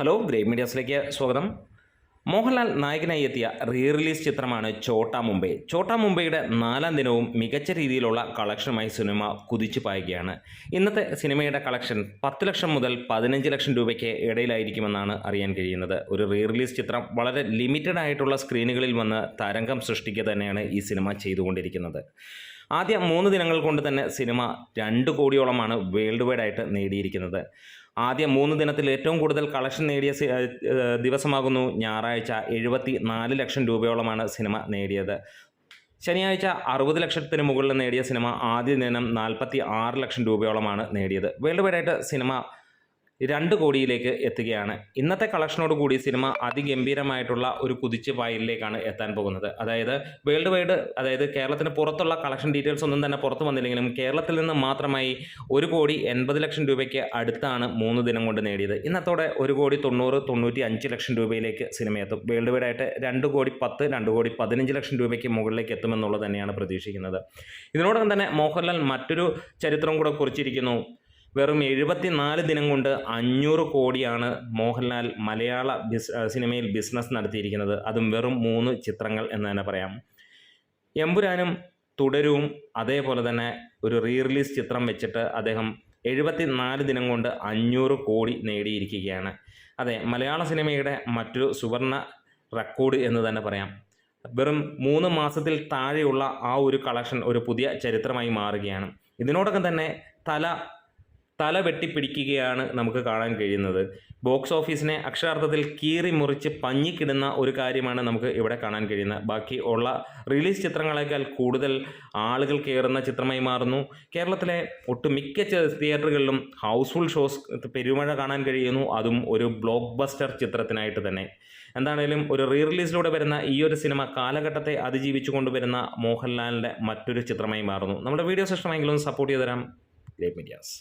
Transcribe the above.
Hello great മീഡിയാസിലേക്ക് സ്വാഗതം. മോഹൻലാൽ നായകനായി എത്തിയ റിലീസ് ചിത്രമാണ് ഛോട്ടാ മുംബൈ. ഛോട്ടാ മുംബൈയുടെ 4-ാം ദിനവും മികച്ച രീതിയിലുള്ള കളക്ഷനുമായി സിനിമ കുതിച്ചു പായുകയാണ്. ഇന്നത്തെ സിനിമയുടെ കളക്ഷൻ 10 ലക്ഷം മുതൽ 15 ലക്ഷം രൂപയ്ക്ക് ഇടയിലായിരിക്കുമെന്നാണ് അറിയാൻ കഴിയുന്നത്. ഒരു റിലീസ് ചിത്രം വളരെ ലിമിറ്റഡ് ആയിട്ടുള്ള സ്ക്രീനുകളിൽ വന്ന് തരംഗം സൃഷ്ടിക്കുക തന്നെയാണ് ഈ സിനിമ ചെയ്തുകൊണ്ടിരിക്കുന്നത്. ആദ്യ 3 ദിനങ്ങൾ കൊണ്ട് തന്നെ സിനിമ 2 കോടിയോളമാണ് വേൾഡ് വൈഡ് ആയിട്ട് നേടിയിരിക്കുന്നത്. ആദ്യ 3 ദിനത്തിൽ ഏറ്റവും കൂടുതൽ കളക്ഷൻ നേടിയ ദിവസമാകുന്നു ഞായറാഴ്ച. 74 ലക്ഷം രൂപയോളമാണ് സിനിമ നേടിയത്. ശനിയാഴ്ച 60 ലക്ഷത്തിന് മുകളിൽ നേടിയ സിനിമ ആദ്യ ദിനം 46 ലക്ഷം രൂപയോളമാണ് നേടിയത്. വേൾഡ് വൈഡായിട്ട് സിനിമ 2 കോടിയിലേക്ക് എത്തുകയാണ്. ഇന്നത്തെ കളക്ഷനോട് കൂടി സിനിമ അതിഗംഭീരമായിട്ടുള്ള ഒരു കുതിച്ചുപായലിലേക്കാണ് എത്താൻ പോകുന്നത്. അതായത് വേൾഡ് വൈഡ്, അതായത് കേരളത്തിന് പുറത്തുള്ള കളക്ഷൻ ഡീറ്റെയിൽസ് ഒന്നും തന്നെ പുറത്തു വന്നില്ലെങ്കിലും കേരളത്തിൽ നിന്ന് മാത്രമായി 1,80 ലക്ഷം രൂപയ്ക്ക് അടുത്താണ് 3 ദിനം കൊണ്ട് നേടിയത്. ഇന്നത്തോടെ 1,90-95 ലക്ഷം രൂപയിലേക്ക് സിനിമ എത്തും. വേൾഡ് വൈഡായിട്ട് 2,10, 2,15 ലക്ഷം രൂപയ്ക്ക് മുകളിലേക്ക് എത്തുമെന്നുള്ളത് തന്നെയാണ് പ്രതീക്ഷിക്കുന്നത്. ഇതിനോടൊപ്പം തന്നെ മോഹൻലാൽ മറ്റൊരു ചരിത്രം കൂടെ കുറിച്ചിരിക്കുന്നു. വെറും 74 ദിനം കൊണ്ട് 500 കോടിയാണ് മോഹൻലാൽ മലയാള സിനിമയിൽ ബിസിനസ് നടത്തിയിരിക്കുന്നത്. അതും വെറും 3 ചിത്രങ്ങൾ എന്ന് തന്നെ പറയാം. എമ്പുരാനും തുടരും അതേപോലെ തന്നെ ഒരു റിലീസ് ചിത്രം വെച്ചിട്ട് അദ്ദേഹം 74 ദിനം കൊണ്ട് 500 കോടി നേടിയിരിക്കുകയാണ്. അതെ, മലയാള സിനിമയുടെ മറ്റൊരു സുവർണ റെക്കോർഡ് എന്ന് തന്നെ പറയാം. വെറും 3 മാസത്തിൽ താഴെയുള്ള ആ ഒരു കളക്ഷൻ ഒരു പുതിയ ചരിത്രമായി മാറുകയാണ്. ഇതിനോടൊപ്പം തന്നെ തല വെട്ടിപ്പിടിക്കുകയാണ് നമുക്ക് കാണാൻ കഴിയുന്നത്. ബോക്സ് ഓഫീസിനെ അക്ഷരാർത്ഥത്തിൽ കീറി മുറിച്ച് പഞ്ഞിക്കിടുന്ന ഒരു കാര്യമാണ് നമുക്ക് ഇവിടെ കാണാൻ കഴിയുന്നത്. ബാക്കി ഉള്ള റിലീസ് ചിത്രങ്ങളേക്കാൾ കൂടുതൽ ആളുകൾ കയറുന്ന ചിത്രമായി മാറുന്നു. കേരളത്തിലെ ഒട്ടുമിക്ക തിയേറ്ററുകളിലും ഹൗസ്ഫുൾ ഷോസ് പെരുമഴ കാണാൻ കഴിയുന്നു, അതും ഒരു ബ്ലോക്ക് ബസ്റ്റർ ചിത്രത്തിനായിട്ട് തന്നെ. എന്താണേലും ഒരു റിലീസിലൂടെ വരുന്ന ഈ ഒരു സിനിമ കാലഘട്ടത്തെ അതിജീവിച്ചു കൊണ്ടുവരുന്ന മോഹൻലാലിൻ്റെ മറ്റൊരു ചിത്രമായി മാറുന്നു. നമ്മുടെ വീഡിയോസ് ഇഷ്ടമെങ്കിലും സപ്പോർട്ട് ചെയ്ത് തരാം ഗ്രേറ്റ് മീഡിയാസ്.